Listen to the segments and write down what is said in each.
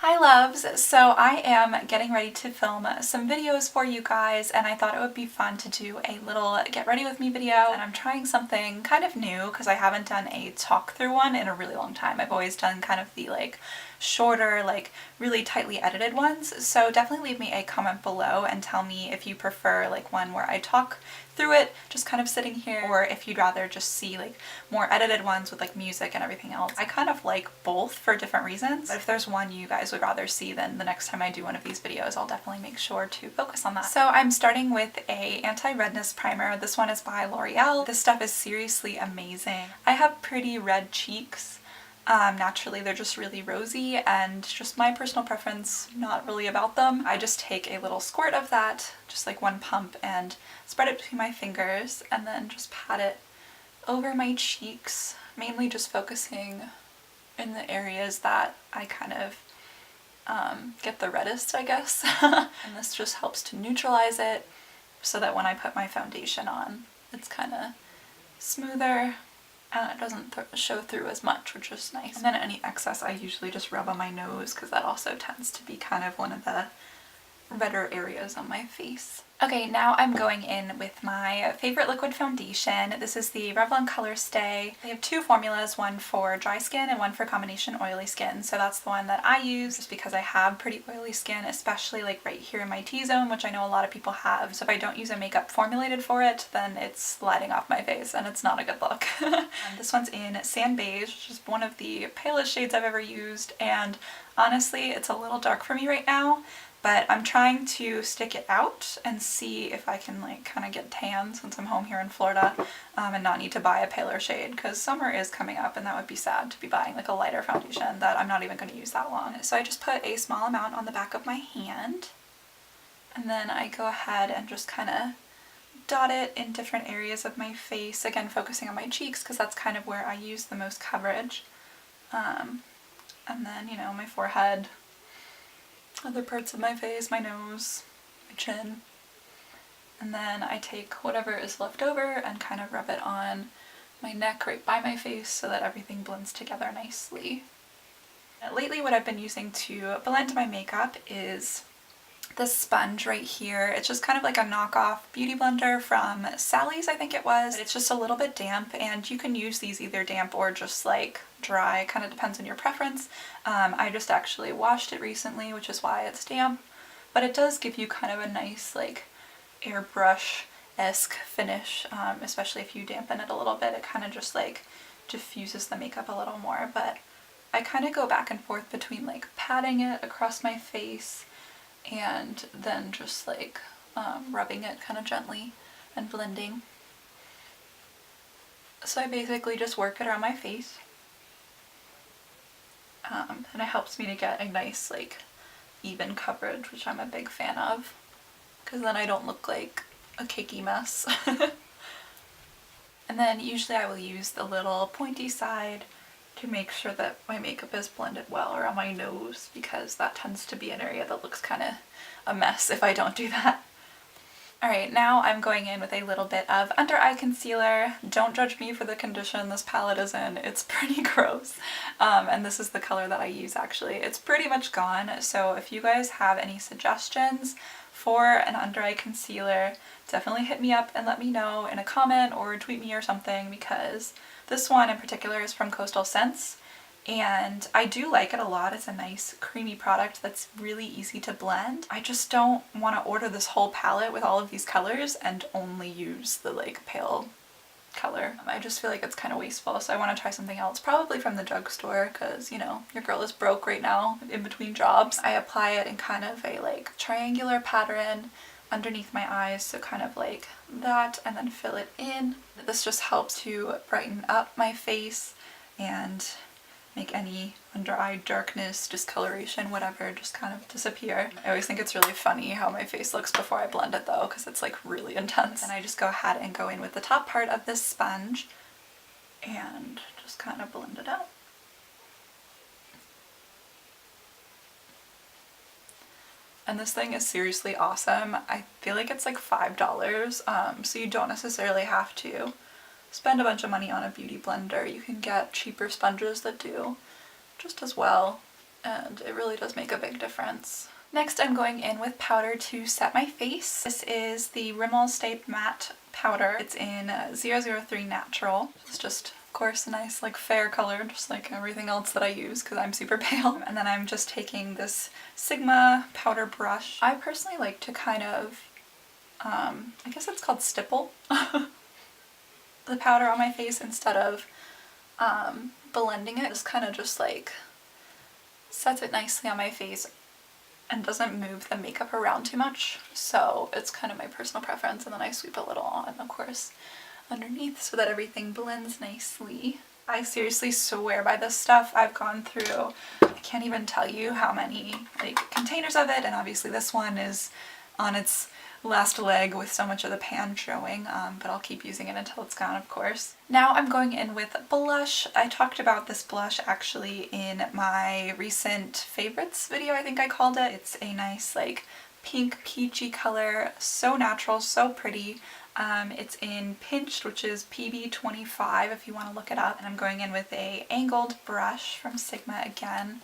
Hi loves! So I am getting ready to film some videos for you guys, and I thought it would be fun to do a little get ready with me video. And I'm trying something kind of new because I haven't done a talk through one in a really long time. I've always done kind of the shorter, really tightly edited ones. So definitely leave me a comment below and tell me if you prefer one where I talk through it just kind of sitting here, or if you'd rather just see more edited ones with music and everything else. I kind of like both for different reasons, but if there's one you guys would rather see, then the next time I do one of these videos I'll definitely make sure to focus on that. So I'm starting with a anti-redness primer. This one is by L'Oreal. This stuff is seriously amazing. I have pretty red cheeks. Naturally they're just really rosy, and just my personal preference, not really about them. I just take a little squirt of that, just one pump, and spread it between my fingers and then just pat it over my cheeks, mainly just focusing in the areas that I kind of get the reddest, I guess. And this just helps to neutralize it so that when I put my foundation on it's kind of smoother and it doesn't show through as much, which is nice. And then any excess I usually just rub on my nose because that also tends to be kind of one of the redder areas on my face. Okay, now I'm going in with my favorite liquid foundation. This is the Revlon Color Stay. They have two formulas, one for dry skin and one for combination oily skin. So that's the one that I use just because I have pretty oily skin, especially right here in my T-zone, which I know a lot of people have. So if I don't use a makeup formulated for it, then it's sliding off my face and it's not a good look. This one's in Sand Beige, which is one of the palest shades I've ever used, and honestly it's a little dark for me right now. But I'm trying to stick it out and see if I can kind of get tan since I'm home here in Florida, and not need to buy a paler shade because summer is coming up and that would be sad to be buying a lighter foundation that I'm not even going to use that long. So I just put a small amount on the back of my hand, and then I go ahead and just kind of dot it in different areas of my face, again focusing on my cheeks because that's kind of where I use the most coverage. And then, my forehead, other parts of my face, my nose, my chin. And then I take whatever is left over and kind of rub it on my neck right by my face so that everything blends together nicely. Lately what I've been using to blend my makeup is this sponge right here. It's just kind of like a knockoff beauty blender from Sally's, I think it was. It's just a little bit damp, and you can use these either damp or just dry, kind of depends on your preference. I just actually washed it recently, which is why it's damp, but it does give you kind of a nice airbrush-esque finish, especially if you dampen it a little bit. It kind of just diffuses the makeup a little more, but I kind of go back and forth between patting it across my face and then just rubbing it kind of gently and blending. So I basically just work it around my face, and it helps me to get a nice even coverage, which I'm a big fan of because then I don't look like a cakey mess. And then usually I will use the little pointy side to make sure that my makeup is blended well around my nose, because that tends to be an area that looks kind of a mess if I don't do that. Alright, now I'm going in with a little bit of under eye concealer. Don't judge me for the condition this palette is in, it's pretty gross. And this is the color that I use actually. It's pretty much gone, so if you guys have any suggestions for an under eye concealer, definitely hit me up and let me know in a comment or tweet me or something, because this one in particular is from Coastal Scents, and I do like it a lot. It's a nice creamy product that's really easy to blend. I just don't want to order this whole palette with all of these colors and only use the pale color. I just feel like it's kind of wasteful, so I want to try something else, probably from the drugstore, because your girl is broke right now in between jobs. I apply it in kind of a triangular pattern underneath my eyes, so kind of that, and then fill it in. This just helps to brighten up my face and make any under eye darkness, discoloration, whatever, just kind of disappear. I always think it's really funny how my face looks before I blend it though, because it's really intense. And I just go ahead and go in with the top part of this sponge and just kind of blend it out. And this thing is seriously awesome. I feel like it's $5, so you don't necessarily have to spend a bunch of money on a beauty blender. You can get cheaper sponges that do just as well. and it really does make a big difference. Next, I'm going in with powder to set my face. This is the Rimmel Stay Matte powder. It's in 003 Natural. It's just, of course, a nice like fair color, just like everything else that I use because I'm super pale. And then I'm just taking this Sigma powder brush. I personally like to kind of, I guess it's called stipple the powder on my face instead of blending it. Just kind of just like sets it nicely on my face and doesn't move the makeup around too much. So it's kind of my personal preference, and then I sweep a little on, of course, underneath so that everything blends nicely. I seriously swear by this stuff. I've gone through, I can't even tell you how many like containers of it, and obviously this one is on its last leg with so much of the pan showing, but I'll keep using it until it's gone, of course. Now I'm going in with blush. I talked about this blush actually in my recent favorites video, I think I called it. It's a nice like pink peachy color, so natural, so pretty. It's in Pinched, which is PB25 if you want to look it up. And I'm going in with a angled brush from Sigma again.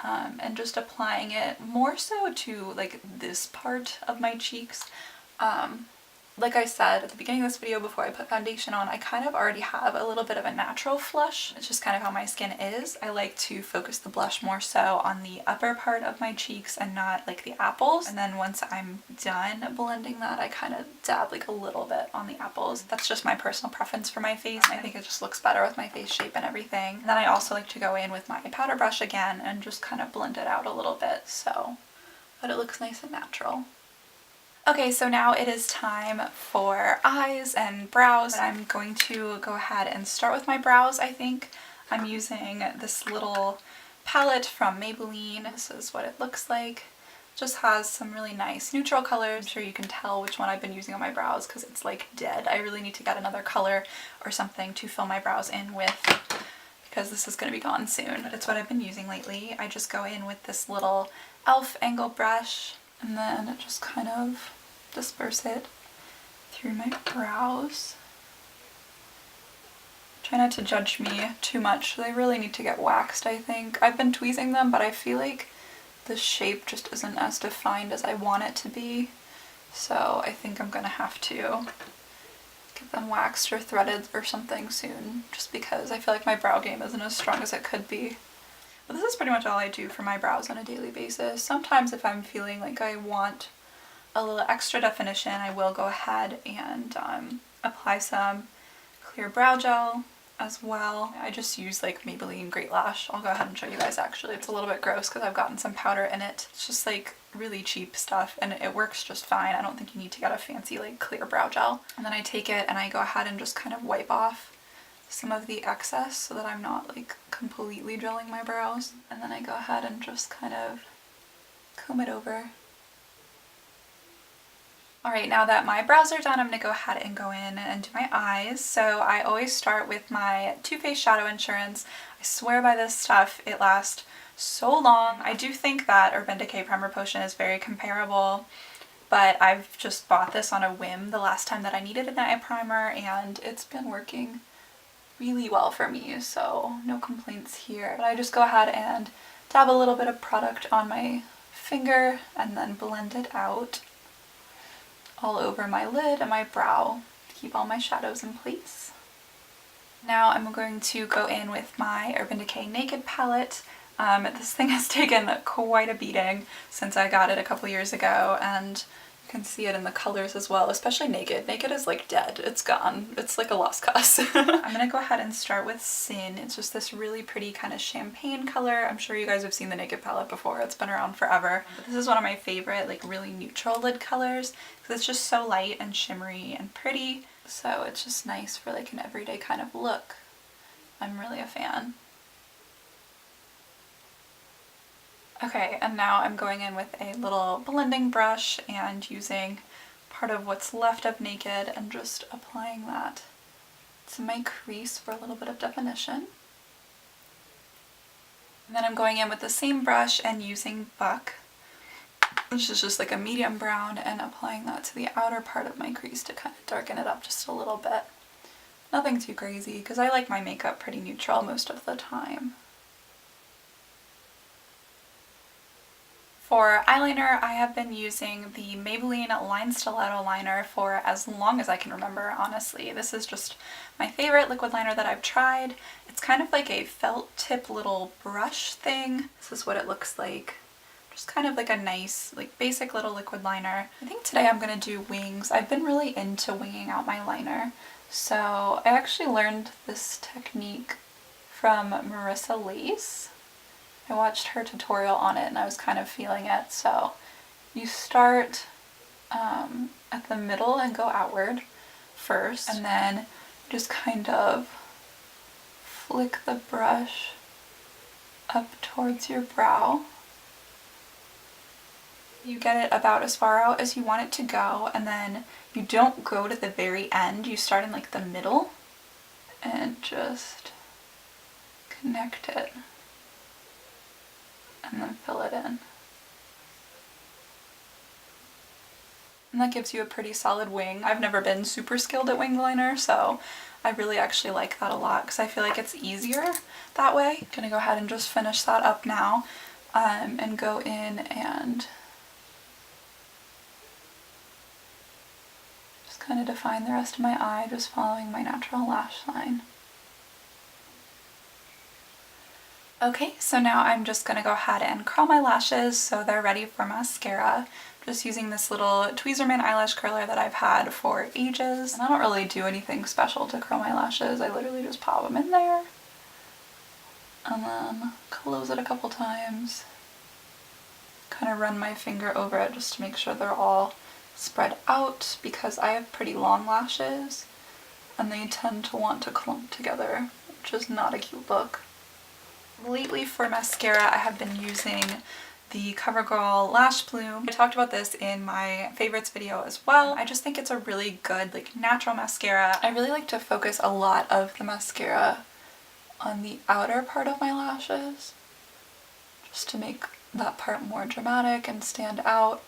And just applying it more so to like this part of my cheeks. Like I said at the beginning of this video before I put foundation on, I kind of already have a little bit of a natural flush. It's just kind of how my skin is. I like to focus the blush more so on the upper part of my cheeks and not like the apples. And then once I'm done blending that, I kind of dab like a little bit on the apples. That's just my personal preference for my face. I think it just looks better with my face shape and everything. And then I also like to go in with my powder brush again and just kind of blend it out a little bit so that it looks nice and natural. Okay, so now it is time for eyes and brows. I'm going to go ahead and start with my brows, I think. I'm using this little palette from Maybelline. This is what it looks like. It just has some really nice neutral colors. I'm sure you can tell which one I've been using on my brows because it's like dead. I really need to get another color or something to fill my brows in with because this is going to be gone soon. But it's what I've been using lately. I just go in with this little e.l.f. angle brush and then just kind of disperse it through my brows. Try not to judge me too much. They really need to get waxed, I think. I've been tweezing them, but I feel like the shape just isn't as defined as I want it to be. So I think I'm gonna have to get them waxed or threaded or something soon, just because I feel like my brow game isn't as strong as it could be. But this is pretty much all I do for my brows on a daily basis. Sometimes if I'm feeling like I want a little extra definition, I will go ahead and apply some clear brow gel as well. I just use like Maybelline Great Lash. I'll go ahead and show you guys actually. It's a little bit gross because I've gotten some powder in it. It's just like really cheap stuff and it works just fine. I don't think you need to get a fancy like clear brow gel. And then I take it and I go ahead and just kind of wipe off some of the excess so that I'm not like completely drilling my brows. And then I go ahead and just kind of comb it over. Alright, now that my brows are done, I'm going to go ahead and go in and do my eyes. So I always start with my Too Faced Shadow Insurance. I swear by this stuff, it lasts so long. I do think that Urban Decay Primer Potion is very comparable, but I've just bought this on a whim the last time that I needed an eye primer, and it's been working really well for me, so no complaints here. But I just go ahead and dab a little bit of product on my finger and then blend it out all over my lid and my brow to keep all my shadows in place. Now I'm going to go in with my Urban Decay Naked palette. This thing has taken quite a beating since I got it a couple years ago, and you can see it in the colors as well, especially Naked. Naked is like dead. It's gone. It's like a lost cause. I'm gonna go ahead and start with Sin. It's just this really pretty kind of champagne color. I'm sure you guys have seen the Naked palette before. It's been around forever. But this is one of my favorite like really neutral lid colors because it's just so light and shimmery and pretty. So it's just nice for like an everyday kind of look. I'm really a fan. Okay, and now I'm going in with a little blending brush and using part of what's left of Naked and just applying that to my crease for a little bit of definition. And then I'm going in with the same brush and using Buck, which is just like a medium brown, and applying that to the outer part of my crease to kind of darken it up just a little bit. Nothing too crazy because I like my makeup pretty neutral most of the time. For eyeliner, I have been using the Maybelline Line Stiletto liner for as long as I can remember, honestly. This is just my favorite liquid liner that I've tried. It's kind of like a felt tip little brush thing. This is what it looks like. Just kind of like a nice, like basic little liquid liner. I think today I'm gonna do wings. I've been really into winging out my liner. So I actually learned this technique from Marissa Lace. I watched her tutorial on it and I was kind of feeling it. So you start at the middle and go outward first, and then just kind of flick the brush up towards your brow. You get it about as far out as you want it to go, and then you don't go to the very end. You start in like the middle and just connect it and then fill it in. And that gives you a pretty solid wing. I've never been super skilled at wing liner, so I really actually like that a lot because I feel like it's easier that way. I'm gonna go ahead and just finish that up now and go in and just kind of define the rest of my eye, just following my natural lash line. Okay, so now I'm just gonna go ahead and curl my lashes so they're ready for mascara. Just using this little Tweezerman eyelash curler that I've had for ages. And I don't really do anything special to curl my lashes. I literally just pop them in there and then close it a couple times. Kind of run my finger over it just to make sure they're all spread out because I have pretty long lashes and they tend to want to clump together, which is not a cute look. Lately for mascara, I have been using the CoverGirl Lash Bloom. I talked about this in my favorites video as well. I just think it's a really good, like, natural mascara. I really like to focus a lot of the mascara on the outer part of my lashes, just to make that part more dramatic and stand out.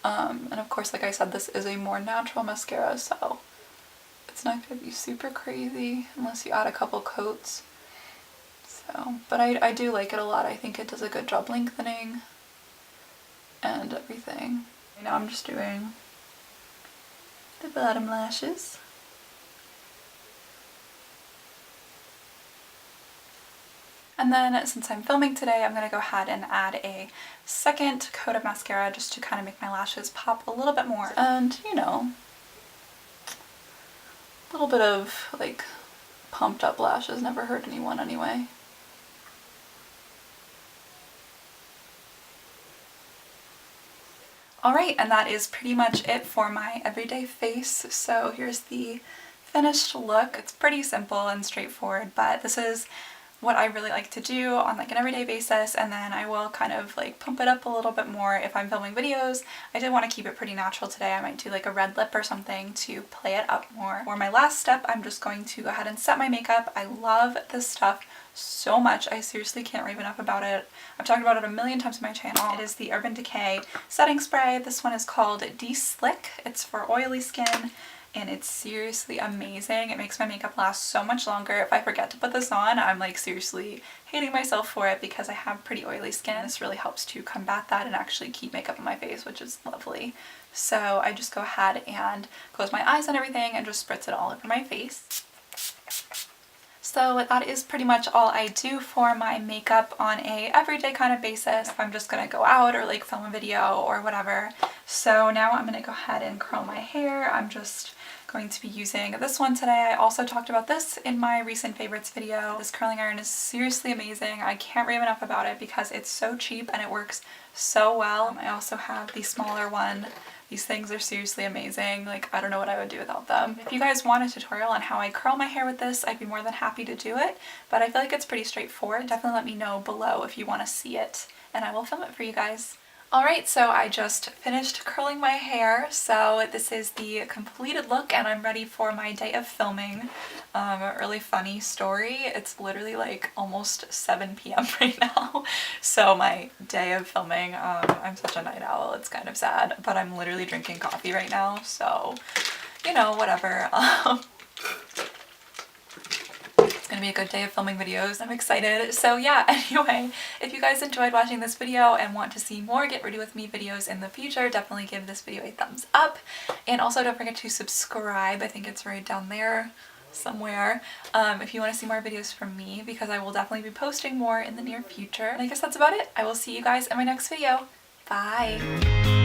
And of course, like I said, this is a more natural mascara, so it's not gonna be super crazy unless you add a couple coats. So, but I do like it a lot. I think it does a good job lengthening and everything. Now I'm just doing the bottom lashes. And then since I'm filming today, I'm going to go ahead and add a second coat of mascara just to kind of make my lashes pop a little bit more. And, you know, a little bit of like pumped up lashes never hurt anyone anyway. Alright, and that is pretty much it for my everyday face. So here's the finished look. It's pretty simple and straightforward, but this is what I really like to do on like an everyday basis, and then I will kind of like pump it up a little bit more if I'm filming videos. I did want to keep it pretty natural today. I might do like a red lip or something to play it up more. For my last step, I'm just going to go ahead and set my makeup. I love this stuff so much. I seriously can't rave enough about it. I've talked about it a million times on my channel. It is the Urban Decay setting spray. This one is called De-Slick. It's for oily skin and it's seriously amazing. It makes my makeup last so much longer. If I forget to put this on, I'm like seriously hating myself for it because I have pretty oily skin. This really helps to combat that and actually keep makeup on my face, which is lovely. So I just go ahead and close my eyes and everything and just spritz it all over my face. So that is pretty much all I do for my makeup on a everyday kind of basis if I'm just gonna go out or like film a video or whatever. So now I'm gonna go ahead and curl my hair. I'm just going to be using this one today. I also talked about this in my recent favorites video. This curling iron is seriously amazing. I can't rave enough about it because it's so cheap and it works so well. I also have the smaller one. These things are seriously amazing. Like, I don't know what I would do without them. If you guys want a tutorial on how I curl my hair with this, I'd be more than happy to do it, but I feel like it's pretty straightforward. Definitely let me know below if you want to see it and I will film it for you guys. Alright, so I just finished curling my hair, so this is the completed look and I'm ready for my day of filming. A really funny story. It's literally like almost 7 p.m. right now, so my day of filming, I'm such a night owl, it's kind of sad, but I'm literally drinking coffee right now, so, you know, whatever. It's gonna gonna be a good day of filming videos. I'm excited. So yeah, anyway, if you guys enjoyed watching this video and want to see more Get Ready With Me videos in the future, definitely give this video a thumbs up. And also don't forget to subscribe. I think it's right down there somewhere, if you want to see more videos from me, because I will definitely be posting more in the near future. And I guess that's about it. I will see you guys in my next video. Bye!